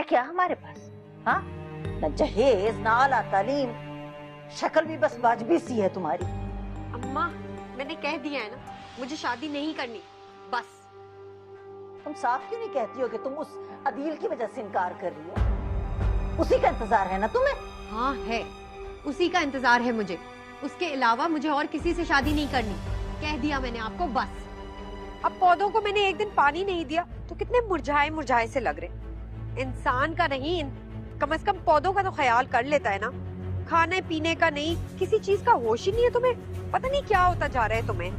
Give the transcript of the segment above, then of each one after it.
क्या हमारे पास? हाँ, न जहेज ना आला तालीम, शक्ल भी बस वाजबी सी है तुम्हारी। अम्मा, मैंने कह दिया है ना, मुझे शादी नहीं करनी, बस। तुम साफ क्यों नहीं कहती हो कि तुम उस अदील की वजह से इनकार कर रही हो? उसी का इंतजार है ना तुम्हें? हाँ है, उसी का इंतजार है मुझे। उसके अलावा मुझे और किसी से शादी नहीं करनी। कह दिया मैंने आपको, बस। अब पौधों को मैंने एक दिन पानी नहीं दिया तो कितने मुरझाए मुरझाए से लग रहे। इंसान का नहीं, कम से कम पौधों का तो ख्याल कर लेता है ना। खाने पीने का नहीं, किसी चीज का होश ही नहीं है तुम्हें। पता नहीं क्या होता जा रहा है तुम्हें।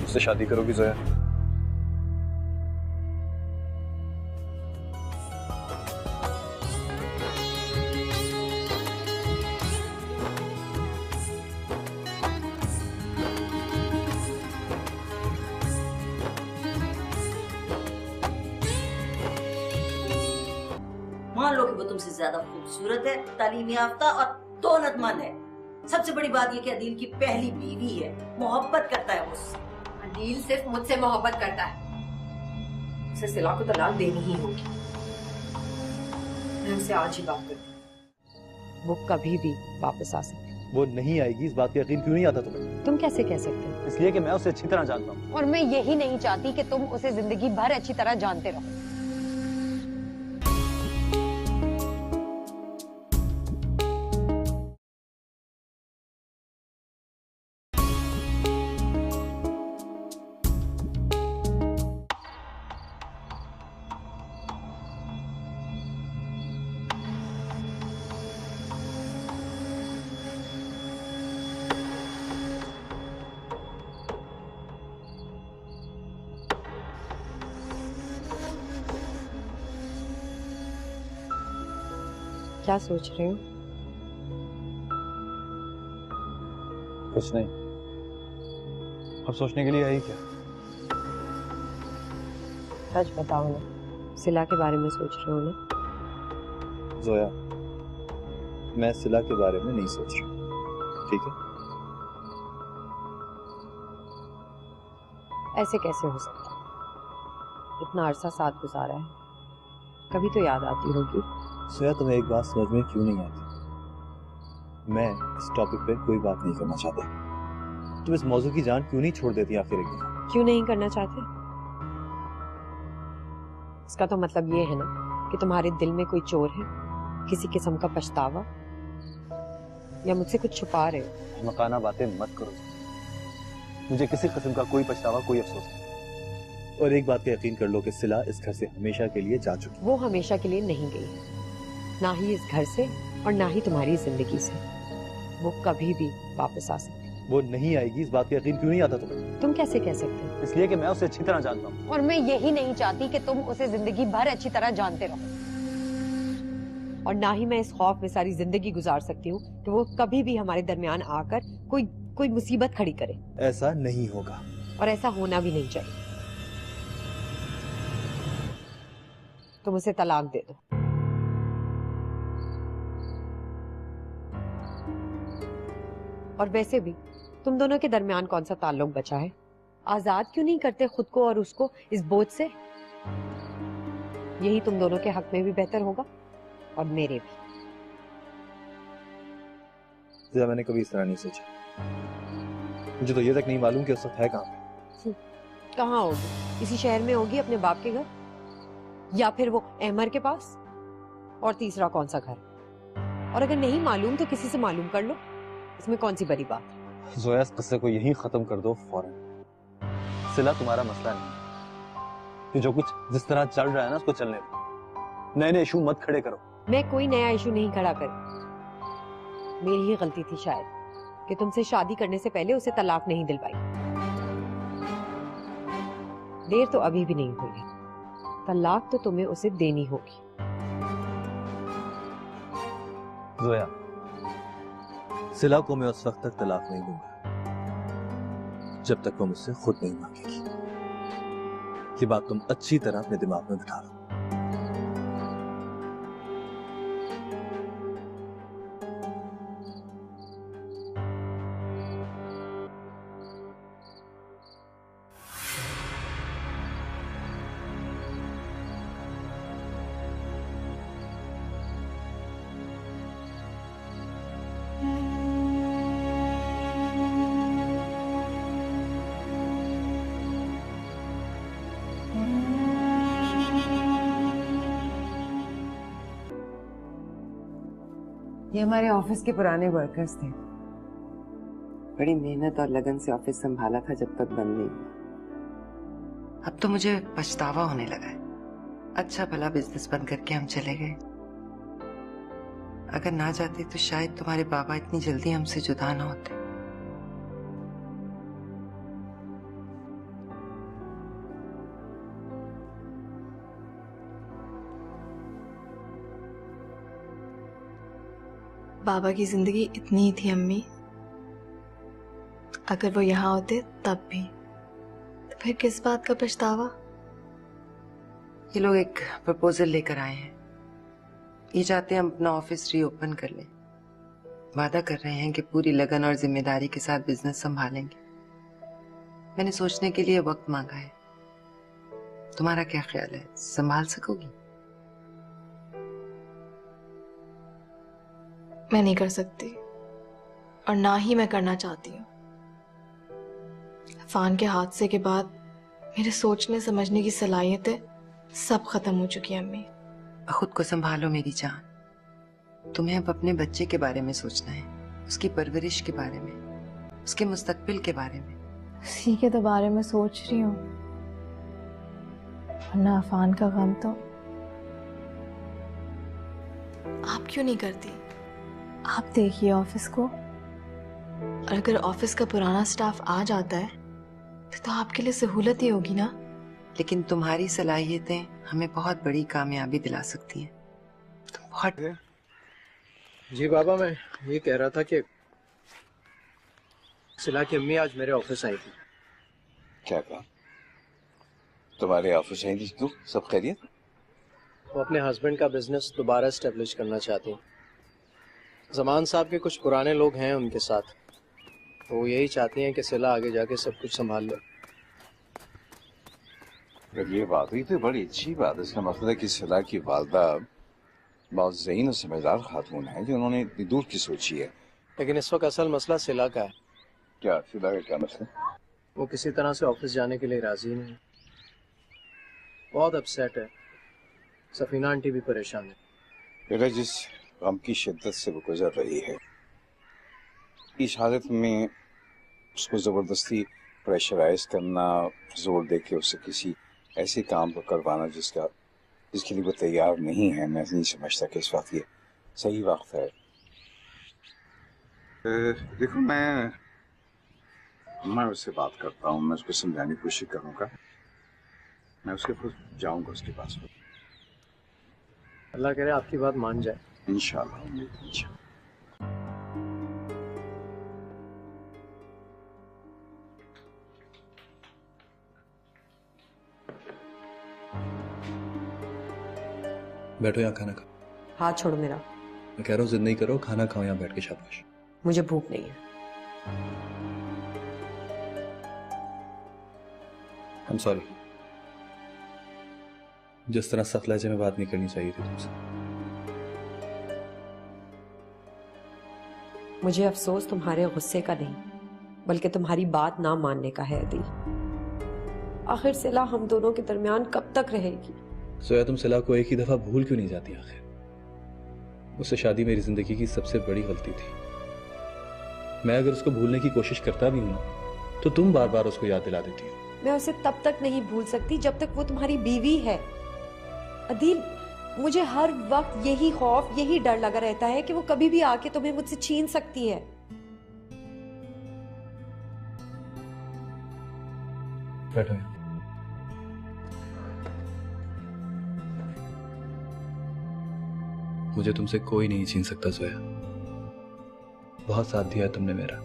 उससे शादी करोगी जोया? मान लो कि वो तुमसे ज्यादा खूबसूरत है, तालीम याफ्ता और दौलतमंद है। सबसे बड़ी बात ये कि अदील की पहली बीवी है, मोहब्बत करता है मुझसे। अदील सिर्फ मुझसे मोहब्बत करता है। उसे सिला को तलाक देनी ही होगी। मैं उसे आज ही बात करती हूँ। वो कभी भी वापस आ सकती है। वो नहीं आएगी, इस बात का यकीन क्यों नहीं आता तुम्हें? तुम कैसे कह सकते हो? इसलिए कि मैं उसे अच्छी तरह जानता हूँ। और मैं यही नहीं चाहती कि तुम उसे जिंदगी भर अच्छी तरह जानते रहो। क्या सोच रहे हो? कुछ नहीं। अब सोचने के लिए आई क्या? सच बताओ ना, सिला के बारे में सोच रहे हो ना? जोया, मैं सिला के बारे में नहीं सोच रहा, ठीक है? ऐसे कैसे हो सकता है? इतना अरसा साथ गुजारा है, कभी तो याद आती होगी। जोया, तुम्हें एक बात समझ में क्यों नहीं आती? मैं इस टॉपिक पे कोई बात नहीं करना चाहता। तुम इस मौजू की जान क्यों नहीं छोड़ देती आखिर एक दफा? क्यों नहीं करना चाहते? इसका तो मतलब ये है ना कि तुम्हारे दिल में कोई चोर है, किसी किस्म का पछतावा, या मुझसे कुछ छुपा रहे हो? मकाना बातें मत करो। मुझे किसी किस्म का कोई पछतावा, कोई अफसोस नहीं। और एक बात का यकीन कर लो कि सिला इस घर से हमेशा के लिए जा चुकी। वो हमेशा के लिए नहीं गई, ना ही इस घर से और ना ही तुम्हारी जिंदगी से। वो कभी भी वापस आ सकती है। वो नहीं आएगी, इस बात का यकीन क्यों नहीं आता तुम्हें? तुम कैसे कह सकते हो? इसलिए कि मैं उसे अच्छी तरह जानता हूँ। और मैं यही नहीं चाहती कि तुम उसे जिंदगी भर अच्छी तरह जानते रहो। और ना ही मैं इस खौफ में सारी जिंदगी गुजार सकती हूँ कि वो कभी भी हमारे दरमियान आकर कोई मुसीबत खड़ी करे। ऐसा नहीं होगा। और ऐसा होना भी नहीं चाहिए। तुम उसे तलाक दे दो। और वैसे भी तुम दोनों के दरमियान कौन सा ताल्लुक बचा है? आजाद क्यों नहीं करते खुद को और उसको इस बोझ से? यही तुम दोनों के हक में भी बेहतर होगा और मेरे भी। मैंने कभी इस तरह नहीं सोचा। मुझे तो ये तक नहीं मालूम कि उस वक्त है कहाँ। कहाँ होगी? इसी शहर में होगी, अपने बाप के घर, या फिर वो अहमर के पास। और तीसरा कौन सा घर? और अगर नहीं मालूम तो किसी से मालूम कर लो, इसमें कौन सी बड़ी बात है? जोया, इस किस्से को यहीं खत्म कर दो फौरन। सिला तुम्हारा मसला नहीं। कि जो कुछ जिस तरह चल रहा है ना, उसको चलने दो। नए नए इशू मत खड़े करो। मैं कोई नया इशू नहीं खड़ा कर। मेरी ही गलती थी शायद कि तुमसे शादी करने से पहले उसे तलाक नहीं दिलवाई। देर तो अभी भी नहीं हुई, तलाक तो तुम्हें उसे देनी होगी। जोया, सिला को मैं उस वक्त तक तलाक नहीं दूंगा जब तक वो मुझसे खुद नहीं मांगेगी। ये बात तुम अच्छी तरह अपने दिमाग में बिठा लो। ये हमारे ऑफिस के पुराने वर्कर्स थे। बड़ी मेहनत और लगन से ऑफिस संभाला था जब तक बंद नहीं हुआ। अब तो मुझे पछतावा होने लगा है। अच्छा भला बिजनेस बंद करके हम चले गए। अगर ना जाते तो शायद तुम्हारे बाबा इतनी जल्दी हमसे जुदा ना होते। बाबा की जिंदगी इतनी ही थी अम्मी। अगर वो यहाँ होते तब भी, तो फिर किस बात का पछतावा। ये लोग एक प्रपोजल लेकर आए हैं। ये चाहते हैं हम अपना ऑफिस रीओपन कर लें। वादा कर रहे हैं कि पूरी लगन और जिम्मेदारी के साथ बिजनेस संभालेंगे। मैंने सोचने के लिए वक्त मांगा है। तुम्हारा क्या ख्याल है, संभाल सकोगी? मैं नहीं कर सकती और ना ही मैं करना चाहती हूँ। अफान के हादसे के बाद मेरे सोचने समझने की सलाहियतें सब खत्म हो चुकी हैं अम्मी। खुद को संभालो मेरी जान। तुम्हें अब अपने बच्चे के बारे में सोचना है, उसकी परवरिश के बारे में, उसके मुस्तकबिल के बारे में। उसी के तो बारे में सोच रही हूँ, वरना अफान का गम तो। आप क्यों नहीं करती? आप देखिए ऑफिस को, और अगर ऑफिस का पुराना स्टाफ आ जाता है तो आपके लिए सहूलत ही होगी ना। लेकिन तुम्हारी सलाहियतें हमें बहुत बड़ी कामयाबी दिला सकती हैं। तुम बहुत। जी बाबा, मैं ये कह रहा था कि सिला की अम्मी आज मेरे ऑफिस आई थी। क्या कहा? तुम्हारे ऑफिस आई थी? क्यों, सब खैरियत? वो अपने हस्बैंड का बिजनेस दोबारा एस्टेब्लिश करना चाहती हैं। जमान साहब के कुछ पुराने लोग हैं उनके साथ, तो वो यही चाहती हैं कि सिला आगे जाके सब कुछ संभाल ले। अगर ये बात हुई तो बड़ी अच्छी बात है। इसका मतलब है कि सिला की वालदा बहुत ज़हीन और समझदार खातून है जो उन्होंने इतनी दूर की सोची है। लेकिन इस वक्त असल मसला सिला का है। क्या सिला का क्या मसला? वो किसी तरह से ऑफिस जाने के लिए राजी नहीं, बहुत अपसेट है। सफीना आंटी भी परेशान है। बेटा, जिस गम की शिद्दत से वो गुजर रही है, इस हालत में उसको ज़बरदस्ती प्रेशराइज करना, जोर दे के उससे किसी ऐसे काम को करवाना जिसके लिए वो तैयार नहीं है, मैं नहीं समझता कि इस वक्त ये सही वक्त है। देखो, मैं उससे बात करता हूँ, मैं उसको समझाने की कोशिश करूँगा। मैं उसके पास जाऊँगा, उसके पास। अल्लाह करे आपकी बात मान जाए। इंशाल्लाह, इंशाल्लाह। बैठो, यहाँ खाना खाओ। हाथ छोड़ो मेरा। मैं कह रहा हूँ जिद नहीं करो, खाना खाओ यहाँ बैठ के। शाबाश। मुझे भूख नहीं है। I'm sorry। जिस तरह सख्त लहजे में बात नहीं करनी चाहिए थी तुमसे। मुझे अफसोस तुम्हारे गुस्से का नहीं, बल्कि तुम्हारी बात ना मानने का है अदील। आखिर सिला हम दोनों के दरमियान कब तक रहेगी? सोया, तुम सिला को एक ही दफा भूल क्यों नहीं जाती? आखिर उससे शादी मेरी जिंदगी की सबसे बड़ी गलती थी। मैं अगर उसको भूलने की कोशिश करता भी हूं ना, तो तुम बार बार उसको याद दिला देती हो। मैं उसे तब तक नहीं भूल सकती जब तक वो तुम्हारी बीवी है। अदील, मुझे हर वक्त यही खौफ, यही डर लगा रहता है कि वो कभी भी आके तुम्हें मुझसे छीन सकती है। बैठो यहाँ। मुझे तुमसे कोई नहीं छीन सकता जोया। बहुत साथ दिया तुमने मेरा।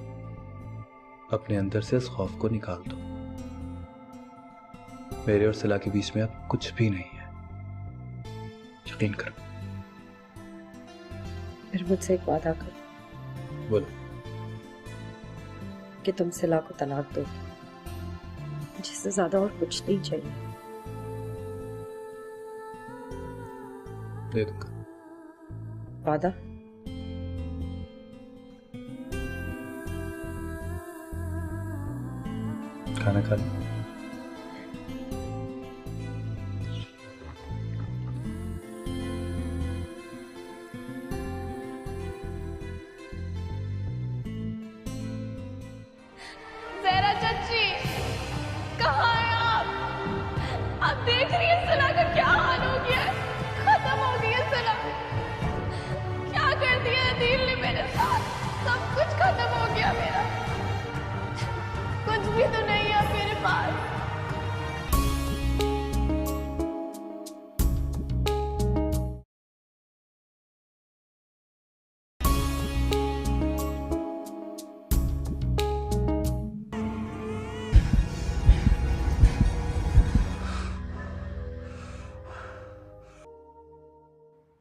अपने अंदर से इस खौफ को निकाल दो। मेरे और सिला के बीच में अब कुछ भी नहीं है, यकीन करो। फिर मुझसे एक वादा करो। बोलो। कि तुम सिला को तलाक दोगे। जिससे ज्यादा और कुछ नहीं चाहिए। दे दूंगा। वादा? खाना खा लो। पास।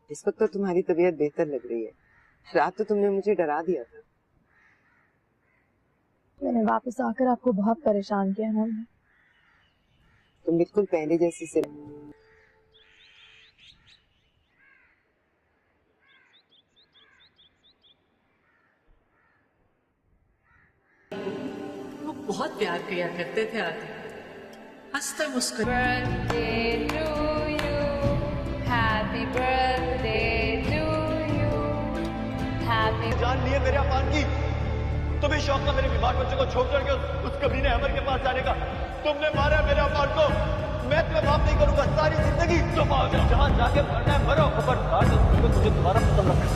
इस वक्त तो तुम्हारी तबीयत बेहतर लग रही है। रात तो तुमने मुझे डरा दिया था। मैंने वापस आकर आपको बहुत परेशान किया ना। तुम बिल्कुल पहले जैसी से वो बहुत प्यार किया करते थे आदि, हंसते मुस्कुराते। जान लिए मेरे अफान की। तुम्हें शौक था मेरे बीमार बच्चे को छोड़ के उस कमीने अमर के पास जाने का। तुमने मारा मेरे अफान को। मैं तुम्हें माफ नहीं करूंगा सारी जिंदगी। तुम आओ जहां जाके मरना है मरो, खबरदार मुझे तुम्हारा पसंद रखना।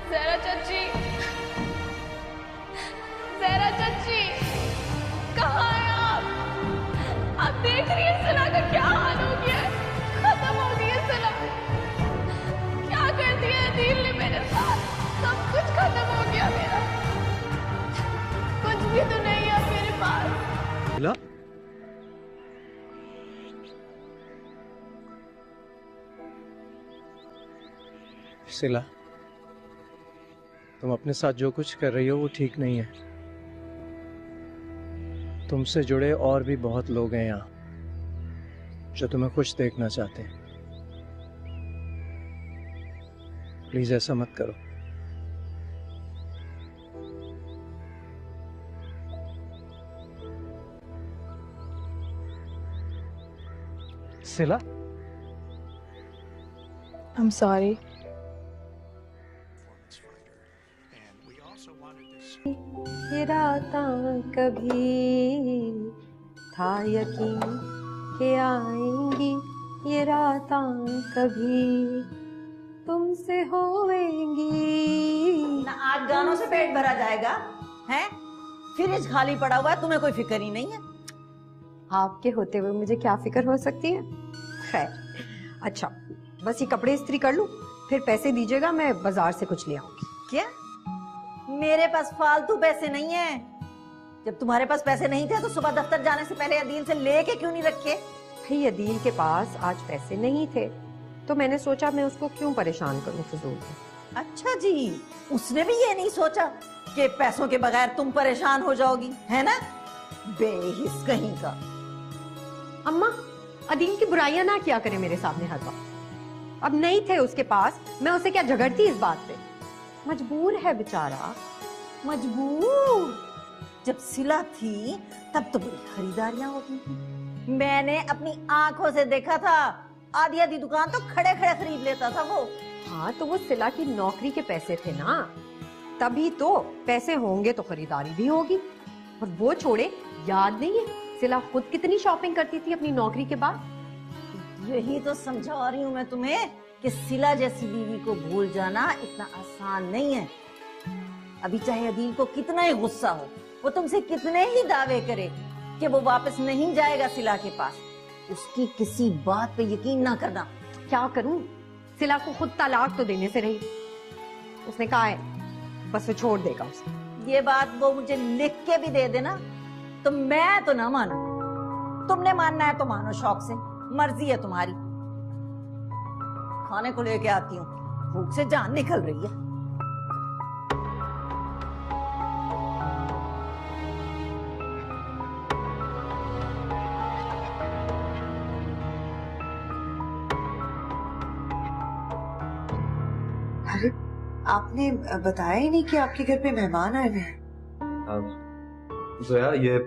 ज़हरा चाची, ज़हरा चाची, कहाँ हैं आप? आप देख रही हैं सिला का क्या हाल हो गया है? खत्म हो गई है सिला। क्या कर दिया अदील ने मेरे साथ? सब कुछ खत्म हो गया मेरा। कुछ भी तो नहीं है मेरे पास। सिला, सिला, तुम अपने साथ जो कुछ कर रही हो वो ठीक नहीं है। तुमसे जुड़े और भी बहुत लोग हैं यहाँ जो तुम्हें खुश देखना चाहते हैं। प्लीज ऐसा मत करो। सिला, I'm sorry. ये रातां कभी था यकीन के आएंगी, ये रातां कभी तुमसे होएंगी। ना आज गानों से पेट भरा जाएगा हैं? फ्रिज खाली पड़ा हुआ है, तुम्हें कोई फिक्र ही नहीं है। आपके होते हुए मुझे क्या फिक्र हो सकती है? खैर, अच्छा बस ये कपड़े इस्त्री कर लूं, फिर पैसे दीजिएगा, मैं बाजार से कुछ ले आऊंगी। क्या? मेरे पास फालतू पैसे नहीं है। जब तुम्हारे पास पैसे नहीं थे तो सुबह दफ्तर जाने से पहले अदील से लेके क्यों नहीं रखे? भाई अदील के पास आज पैसे नहीं थे तो मैंने सोचा मैं उसको क्यों परेशान करूं फिजूल में। अच्छा जी, उसने भी ये नहीं सोचा कि पैसों के बगैर तुम परेशान हो जाओगी, है ना? बेहिस कहीं का। अम्मा, अदील की बुराइयां ना किया करे मेरे सामने हर वक्त। अब नहीं थे उसके पास, मैं उसे क्या झगड़ती इस बात पे? मजबूर है बेचारा। मजबूर? जब सिला थी तब तो बड़ी खरीदारियां होती थी। मैंने अपनी आंखों से देखा था, आधी आधी दुकान तो खड़े खड़े खरीद लेता था वो। हाँ तो वो सिला की नौकरी के पैसे थे ना, तभी तो। पैसे होंगे तो खरीदारी भी होगी। और वो छोड़े, याद नहीं है सिला खुद कितनी शॉपिंग करती थी अपनी नौकरी के बाद? यही तो समझा रही हूँ मैं तुम्हें कि सिला जैसी बीवी को भूल जाना इतना आसान नहीं है। अभी चाहे अदील को कितना ही गुस्सा हो, वो तुमसे कितने ही दावे करे कि वो वापस नहीं जाएगा सिला के पास, उसकी किसी बात पे यकीन ना करना। क्या करूं? सिला को खुद तलाक तो देने से रही। उसने कहा है बस वो छोड़ देगा उसे। ये बात वो मुझे लिख के भी दे देना तो मैं तो ना मानू। तुमने मानना है तो मानो शौक से, मर्जी है तुम्हारी। खाने को लेके आती हूँ, भूख से जान निकल रही है। अरे आपने बताया ही नहीं कि आपके घर पे मेहमान आए हुए हैं। जोया, ये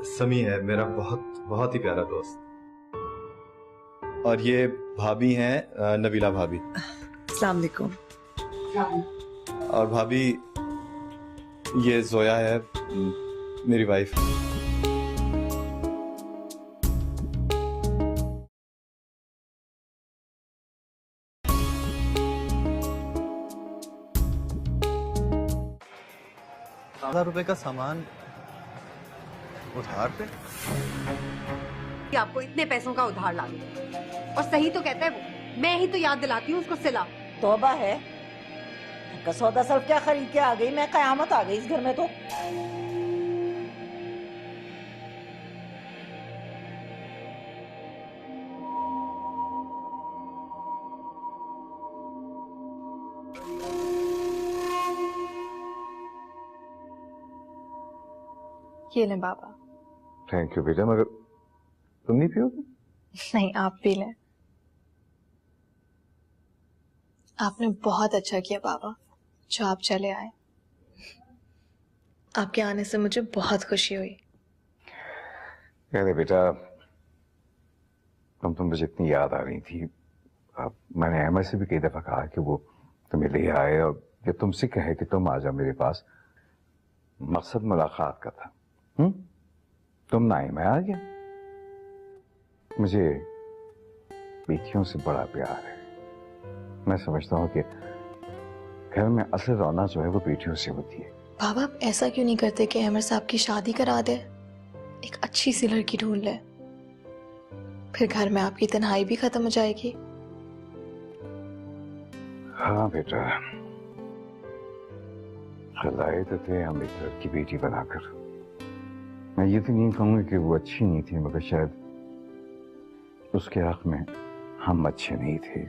समी है, मेरा बहुत बहुत ही प्यारा दोस्त। और ये भाभी हैं नबीला भाभी। अस्सलाम वालेकुम। और भाभी ये जोया है मेरी वाइफ। ₹1000 का सामान उधार पे? कि आपको इतने पैसों का उधार ला दूं। और सही तो कहता है वो, मैं ही तो याद दिलाती हूँ उसको सिला। तौबा है, का सौदा सब क्या खरीद के आ गई, मैं कयामत आ गई इस घर में तो। ये लें बाबा। थैंक यू बेटा, मगर तुम नहीं पियोगी? नहीं, आप पी लें। आपने बहुत अच्छा किया बाबा जो आप चले आए। आपके आने से मुझे बहुत खुशी हुई। अरे बेटा, तुम मुझे इतनी याद आ रही थी। अब मैंने अहमद से भी कई दफा कहा कि वो तुम्हें ले आए, और जब तुमसे कहे कि तुम आ जाओ मेरे पास, मकसद मुलाकात का था। तुम ना आई, मैं आ गया। मुझे बेटियों से बड़ा प्यार है। मैं समझता हूँ कि घर में असल रौनक जो है वो बेटियों से होती है। बाबा आप ऐसा क्यों नहीं करते कि अमर साहब की शादी करा दे, एक अच्छी सी लड़की ढूंढ ले, फिर घर में आपकी तन्हाई भी खत्म हो जाएगी। हाँ बेटा, खिलाए तो थे हम एक लड़की बेटी बनाकर। मैं ये तो नहीं कहूंगा कि वो अच्छी नहीं थी, मगर शायद उसके हक में हम अच्छे नहीं थे,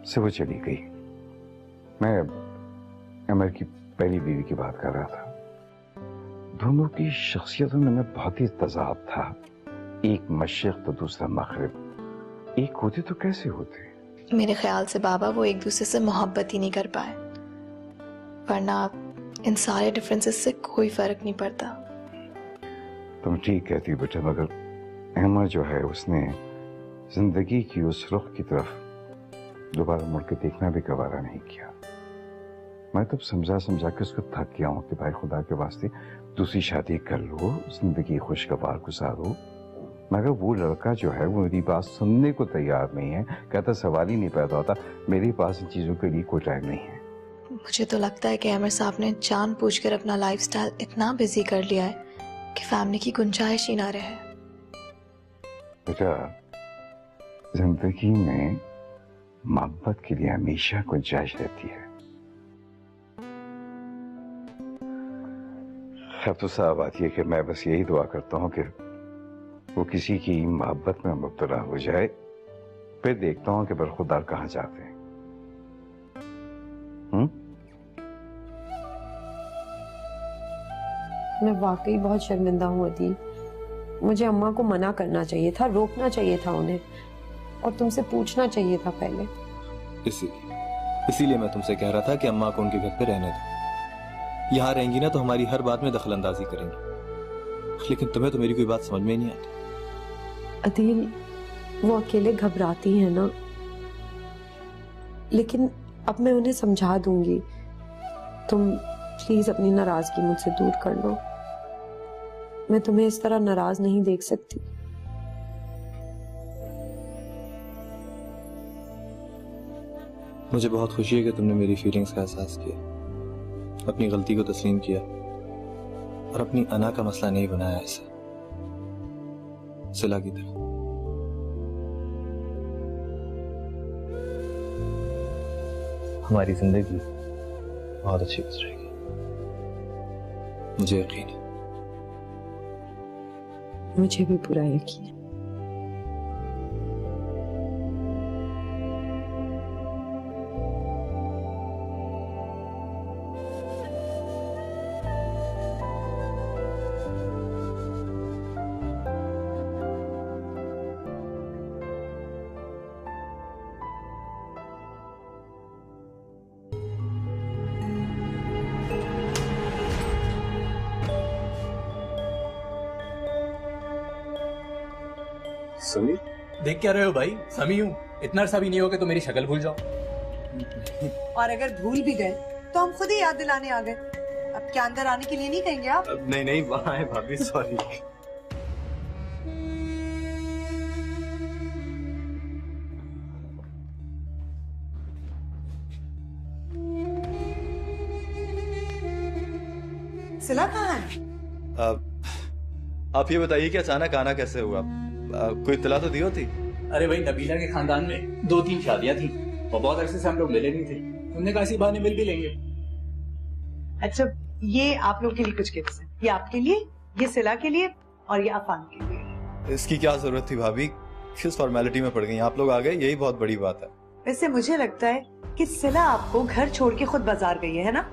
से वो चली गई। मैं अमर की पहली बीवी की बात कर रहा था। दोनों की शख्सियतों में बहुत ही तजाद था। एक मशरिक तो दूसरा मगरिब। एक होते तो कैसे होते? मेरे ख्याल से बाबा वो एक दूसरे से मोहब्बत ही नहीं कर पाए, वरना इन सारे डिफरेंसेस से कोई फर्क नहीं पड़ता। तुम ठीक कहती हो बेटा, मगर अहमद जो है उसने जिंदगी की उस रुख की तरफ दोबारा मुड़ के देखना भी गवारा नहीं किया। मैं तो समझा के उसको थक गया हूँ कि भाई खुदा के वास्ते दूसरी शादी कर लो, जिंदगी खुशगवार गुजारो। मगर वो लड़का जो है वो मेरी बात सुनने को तैयार नहीं है। कहता सवाल ही नहीं पैदा होता, मेरे पास इन चीजों के लिए कोई टाइम नहीं है। मुझे तो लगता है कि अमर साहब ने जानबूझकर अपना लाइफस्टाइल इतना बिजी कर लिया है कि फैमिली की गुंजाइश ही ना रहे। बेटा, जिंदगी में मोहब्बत के लिए हमेशा गुंजाइश रहती है। अब तो साफ बात यह कि मैं बस यही दुआ करता हूँ कि वो किसी की मोहब्बत में मुब्तला हो जाए, फिर देखता हूँ कि बरखुदार कहाँ जाते हैं। मैं वाकई बहुत शर्मिंदा हूँ अदील। मुझे अम्मा को मना करना चाहिए था, रोकना चाहिए था उन्हें, और तुमसे पूछना चाहिए था पहले। इसीलिए मैं तुमसे कह रहा था कि अम्मा को उनके घर पे रहने दो। यहाँ रहेंगी ना तो हमारी हर बात में दखल अंदाजी करेंगी, लेकिन तुम्हें तो मेरी कोई बात समझ में नहीं आती। अदील, वो अकेले घबराती हैं ना, लेकिन अब मैं उन्हें समझा दूंगी। तुम प्लीज अपनी नाराजगी मुझसे दूर कर लो। मैं तुम्हें इस तरह नाराज नहीं देख सकती। मुझे बहुत खुशी है कि तुमने मेरी फीलिंग्स का एहसास किया, अपनी गलती को तस्लीम किया और अपनी अना का मसला नहीं बनाया इसे सिला की तरह। हमारी जिंदगी बहुत अच्छी गुजरेगी, मुझे यकीन है। मुझे भी पूरा यकीन है। समीर, देख क्या रहे हो भाई? समी हूँ। इतना अरसा भी नहीं हो कि तो मेरी शक्ल भूल जाओ। और अगर भूल भी गए तो हम खुद ही याद दिलाने आ गए। अब क्या अंदर आने के लिए नहीं कहेंगे आप? नहीं वहाँ है भाभी, सॉरी। सिला कहाँ है? आप ये बताइए कि अचानक आना कैसे हुआ? कोई इत्तला तो दी होती? अरे भाई, नबीला के खानदान में 2-3 शादियां थी और बहुत अरसे से हम लोग मिले नहीं थे। उन्होंने कहा इसी बहाने मिल भी लेंगे। अच्छा, ये आप लोग के लिए कुछ गिफ्ट है, ये आपके लिए, ये सिला के लिए और ये अफान के लिए। इसकी क्या जरूरत थी भाभी? किस फॉर्मेलिटी में पड़ गई? आप लोग आ गए, यही बहुत बड़ी बात है। वैसे मुझे लगता है कि सिला आपको घर छोड़ के खुद बाजार गई है ना?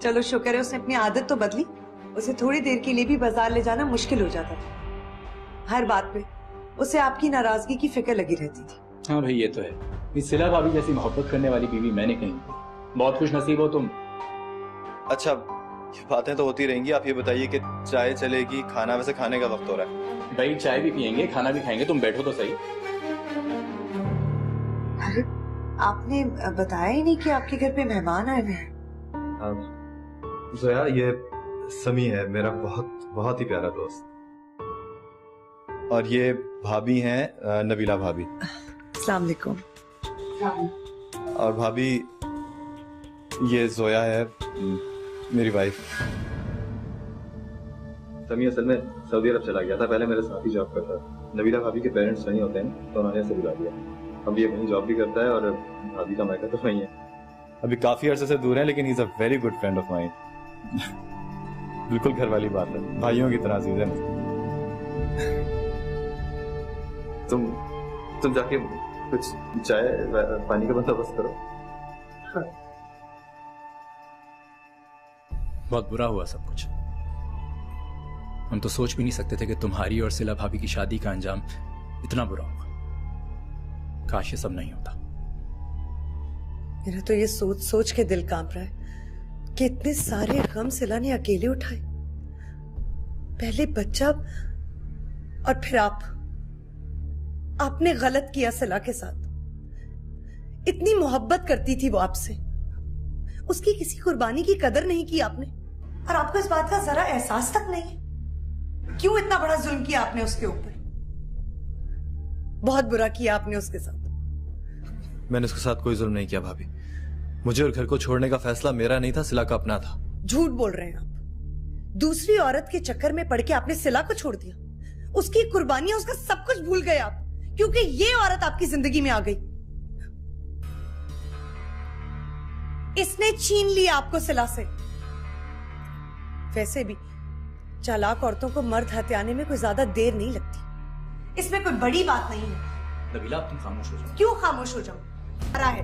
चलो शुक्र है उसने अपनी आदत तो बदली। उसे थोड़ी देर के लिए भी बाजार ले जाना मुश्किल हो जाता था। हर बात पे उसे आपकी नाराजगी की फिक्र लगी रहती थी। हाँ भाई, ये तो है। इस सिला भाभी जैसी मोहब्बत करने वाली बीवी मैंने कहीं नहीं। बहुत खुश नसीब हो तुम। अच्छा, ये बातें तो होती रहेंगी। आप ये बताइए कि चाय चलेगी, खाना वैसे खाने का वक्त हो रहा है। भाई चाय भी पियेंगे, खाना भी खाएंगे, तुम बैठो तो सही। अरे आपने बताया ही नहीं कि आपके घर पे मेहमान आए हुए हैं। जोया, ये समी है, मेरा बहुत ही प्यारा दोस्त। और ये भाभी हैं नबीला भाभी। अस्सलाम वालेकुम। और भाभी, ये जोया है मेरी वाइफ। समी असल में सऊदी अरब चला गया था, पहले मेरे साथ ही जॉब करता था। नबीला भाभी के पेरेंट्स वहीं होते हैं तो उन्होंने इसे बुला दिया। अब ये वहीं जॉब भी करता है और भाभी का मायका तो वहीं है। अभी काफी अरसे से दूर है, लेकिन he is a very good friend of mine. बिल्कुल घर वाली बात है, भाइयों की तरह अजीज है। तुम जाके कुछ चाय पानी का बंदोबस्त करो। बहुत बुरा हुआ सब कुछ। हम तो सोच भी नहीं सकते थे कि तुम्हारी और सिला भाभी की शादी का अंजाम इतना बुरा होगा। काश ये सब नहीं होता। मेरा तो ये सोच सोच के दिल कांप रहा है कि इतने सारे गम सिला ने अकेले उठाए। पहले बच्चा और फिर आपने गलत किया सिला के साथ। इतनी मोहब्बत करती थी वो आपसे, उसकी किसी कुर्बानी की कदर नहीं की आपने, और आपको इस बात का जरा एहसास तक नहीं है। क्यों इतना बड़ा जुल्म किया आपने उसके ऊपर? बहुत बुरा किया आपने उसके साथ। मैंने उसके साथ कोई जुल्म नहीं किया भाभी। मुझे और घर को छोड़ने का फैसला मेरा नहीं था, सिला का अपना था। झूठ बोल रहे हैं आप। दूसरी औरत के चक्कर में पड़ के आपने सिला को छोड़ दिया, उसकी कुर्बानियां, उसका सब कुछ भूल गए आप, क्योंकि ये औरत आपकी जिंदगी में आ गई। इसने छीन लिया आपको सिला से। वैसे भी चालाक औरतों को मर्द हत्याने में कोई ज्यादा देर नहीं लगती, इसमें कोई बड़ी बात नहीं है। नबीला, तुम खामोश हो जाओ। क्यों खामोश हो जाऊं? हरा है,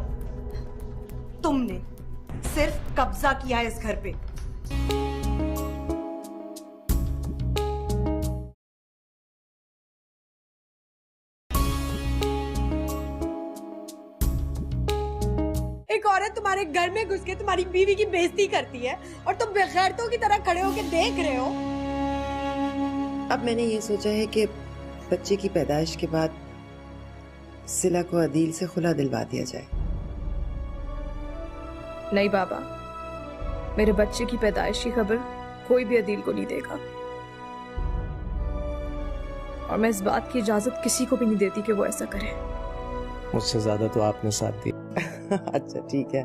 तुमने सिर्फ कब्जा किया है इस घर पे। एक औरत तुम्हारे घर में घुस के तुम्हारी बीवी की बेइज्जती करती है और तुम बेगैरतों की तरह खड़े होकर देख रहे हो। अब मैंने ये सोचा है कि बच्चे की पैदाइश के बाद सिला को अदील से खुला दिलवा दिया जाए। नहीं बाबा, मेरे बच्चे की पैदाइश की खबर कोई भी अदील को नहीं देगा, और मैं इस बात की इजाजत किसी को भी नहीं देती कि वो ऐसा करे। मुझसे ज्यादा तो आपने साथ दिया। अच्छा ठीक है,